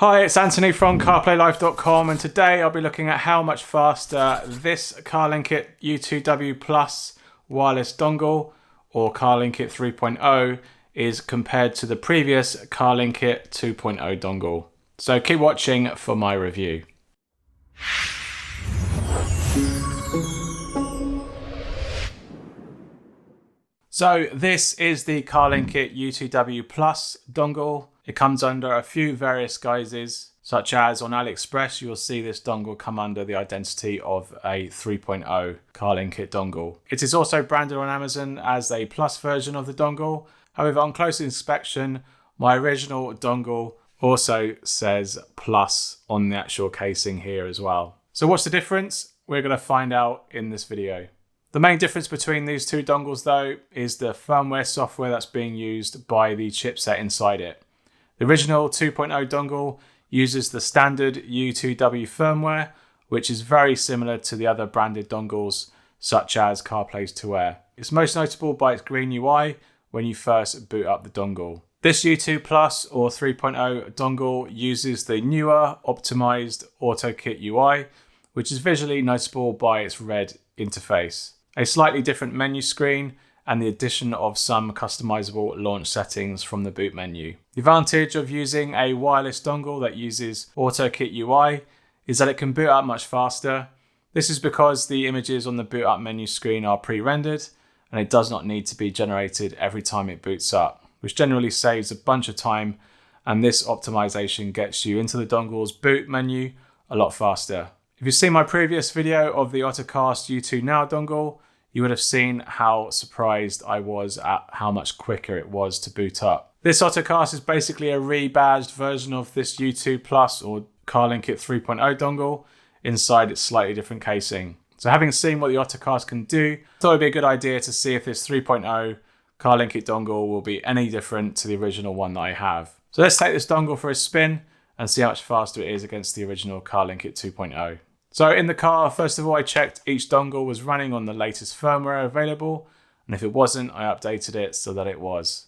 Hi, it's Anthony from CarPlayLife.com, and today I'll be looking at how much faster this Carlinkit U2W Plus wireless dongle, or Carlinkit 3.0, is compared to the previous Carlinkit 2.0 dongle. So keep watching for my review. So this is the Carlinkit U2W Plus dongle. It comes under a few various guises, such as on AliExpress, you'll see this dongle come under the identity of a 3.0 Carlinkit dongle. It is also branded on Amazon as a Plus version of the dongle. However, on close inspection, my original dongle also says Plus on the actual casing here as well. So what's the difference? We're going to find out in this video. The main difference between these two dongles though is the firmware software that's being used by the chipset inside it. The original 2.0 dongle uses the standard U2W firmware, which is very similar to the other branded dongles such as CarPlay's 2.0. It's most notable by its green UI when you first boot up the dongle. This U2 Plus or 3.0 dongle uses the newer optimized AUTOKIT UI, which is visually noticeable by its red interface, a slightly different menu screen, and the addition of some customizable launch settings from the boot menu. The advantage of using a wireless dongle that uses AUTOKIT UI is that it can boot up much faster. This is because the images on the boot up menu screen are pre-rendered and it does not need to be generated every time it boots up, which generally saves a bunch of time, and this optimization gets you into the dongle's boot menu a lot faster. If you've seen my previous video of the AUTOCAST U2 Now dongle, you would have seen how surprised I was at how much quicker it was to boot up. This AUTOCAST is basically a rebadged version of this U2 Plus or Carlinkit 3.0 dongle inside its slightly different casing. So having seen what the AUTOCAST can do, I thought it would be a good idea to see if this 3.0 Carlinkit dongle will be any different to the original one that I have. So let's take this dongle for a spin and see how much faster it is against the original Carlinkit 2.0. So in the car, first of all, I checked each dongle was running on the latest firmware available, and if it wasn't, I updated it so that it was.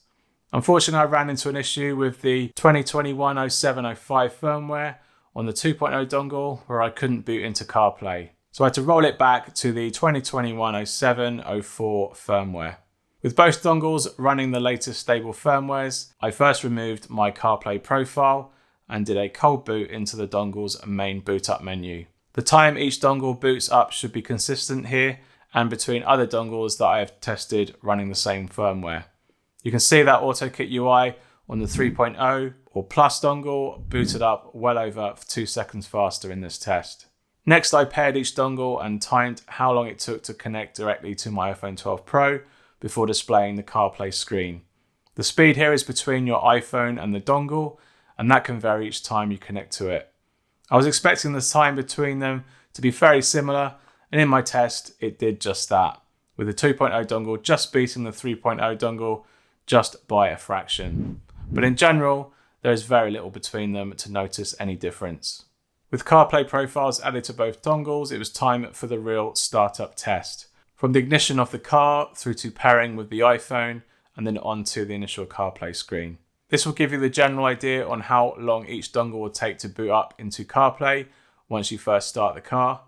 Unfortunately, I ran into an issue with the 2021-07-05 firmware on the 2.0 dongle where I couldn't boot into CarPlay. So I had to roll it back to the 2021-07-04 firmware. With both dongles running the latest stable firmwares, I first removed my CarPlay profile and did a cold boot into the dongle's main boot up menu. The time each dongle boots up should be consistent here and between other dongles that I have tested running the same firmware. You can see that AUTOKIT UI on the 3.0 or Plus dongle booted up well over 2 seconds faster in this test. Next, I paired each dongle and timed how long it took to connect directly to my iPhone 12 Pro before displaying the CarPlay screen. The speed here is between your iPhone and the dongle, and that can vary each time you connect to it. I was expecting the time between them to be very similar, and in my test it did just that, with the 2.0 dongle just beating the 3.0 dongle just by a fraction. But in general, there is very little between them to notice any difference. With CarPlay profiles added to both dongles, it was time for the real startup test. From the ignition of the car through to pairing with the iPhone and then onto the initial CarPlay screen. This will give you the general idea on how long each dongle will take to boot up into CarPlay once you first start the car.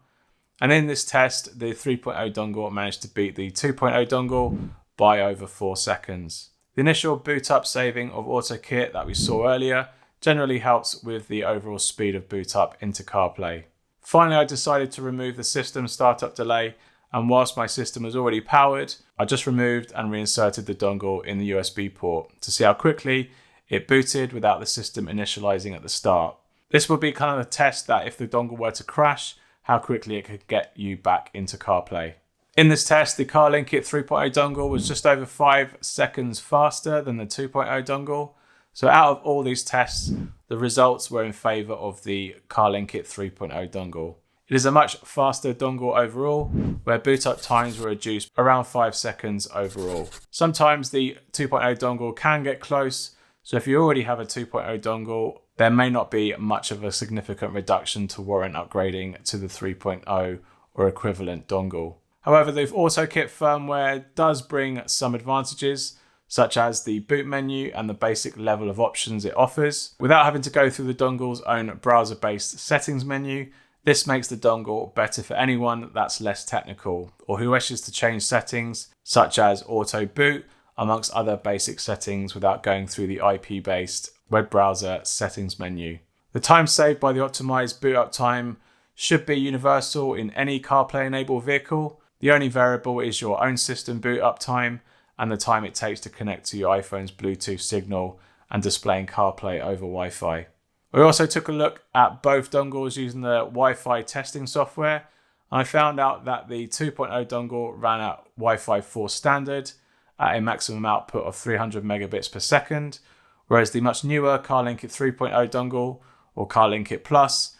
And in this test, the 3.0 dongle managed to beat the 2.0 dongle by over 4 seconds. The initial boot up saving of AUTOKIT that we saw earlier generally helps with the overall speed of boot up into CarPlay. Finally, I decided to remove the system startup delay, and whilst my system was already powered, I just removed and reinserted the dongle in the USB port to see how quickly it booted without the system initializing at the start. This would be kind of a test that if the dongle were to crash, how quickly it could get you back into CarPlay. In this test, the Carlinkit 3.0 dongle was just over 5 seconds faster than the 2.0 dongle. So out of all these tests, the results were in favor of the Carlinkit 3.0 dongle. It is a much faster dongle overall, where boot up times were reduced around 5 seconds overall. Sometimes the 2.0 dongle can get close, so if you already have a 2.0 dongle, there may not be much of a significant reduction to warrant upgrading to the 3.0 or equivalent dongle. However, the AUTOKIT firmware does bring some advantages, such as the boot menu and the basic level of options it offers, without having to go through the dongle's own browser-based settings menu. This makes the dongle better for anyone that's less technical or who wishes to change settings such as auto boot, amongst other basic settings without going through the IP-based web browser settings menu. The time saved by the optimized boot up time should be universal in any CarPlay enabled vehicle. The only variable is your own system boot up time and the time it takes to connect to your iPhone's Bluetooth signal and displaying CarPlay over Wi-Fi. We also took a look at both dongles using the Wi-Fi testing software, and I found out that the 2.0 dongle ran at Wi-Fi 4 standard at a maximum output of 300 megabits per second, whereas the much newer Carlinkit 3.0 dongle, or Carlinkit Plus,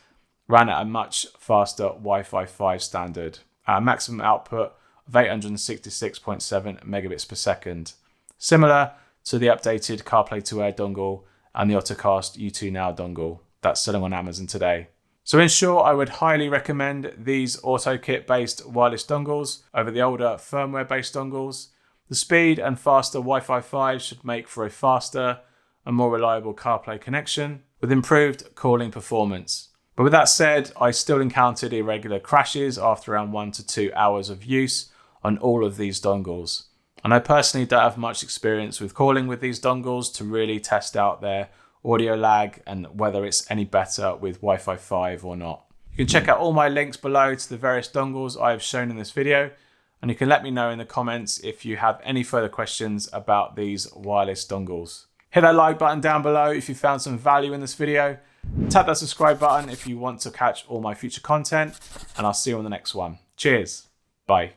ran at a much faster Wi-Fi 5 standard at a maximum output of 866.7 megabits per second, similar to the updated CarPlay 2 Air dongle and the AUTOKIT U2W dongle that's selling on Amazon today. So in short, I would highly recommend these AUTOKIT based wireless dongles over the older firmware based dongles. The speed and faster Wi-Fi 5 should make for a faster and more reliable CarPlay connection with improved calling performance. But with that said, I still encountered irregular crashes after around 1 to 2 hours of use on all of these dongles. And I personally don't have much experience with calling with these dongles to really test out their audio lag and whether it's any better with Wi-Fi 5 or not. You can check out all my links below to the various dongles I have shown in this video, and you can let me know in the comments if you have any further questions about these wireless dongles. Hit that like button down below if you found some value in this video. Tap that subscribe button if you want to catch all my future content, and I'll see you on the next one. Cheers. Bye.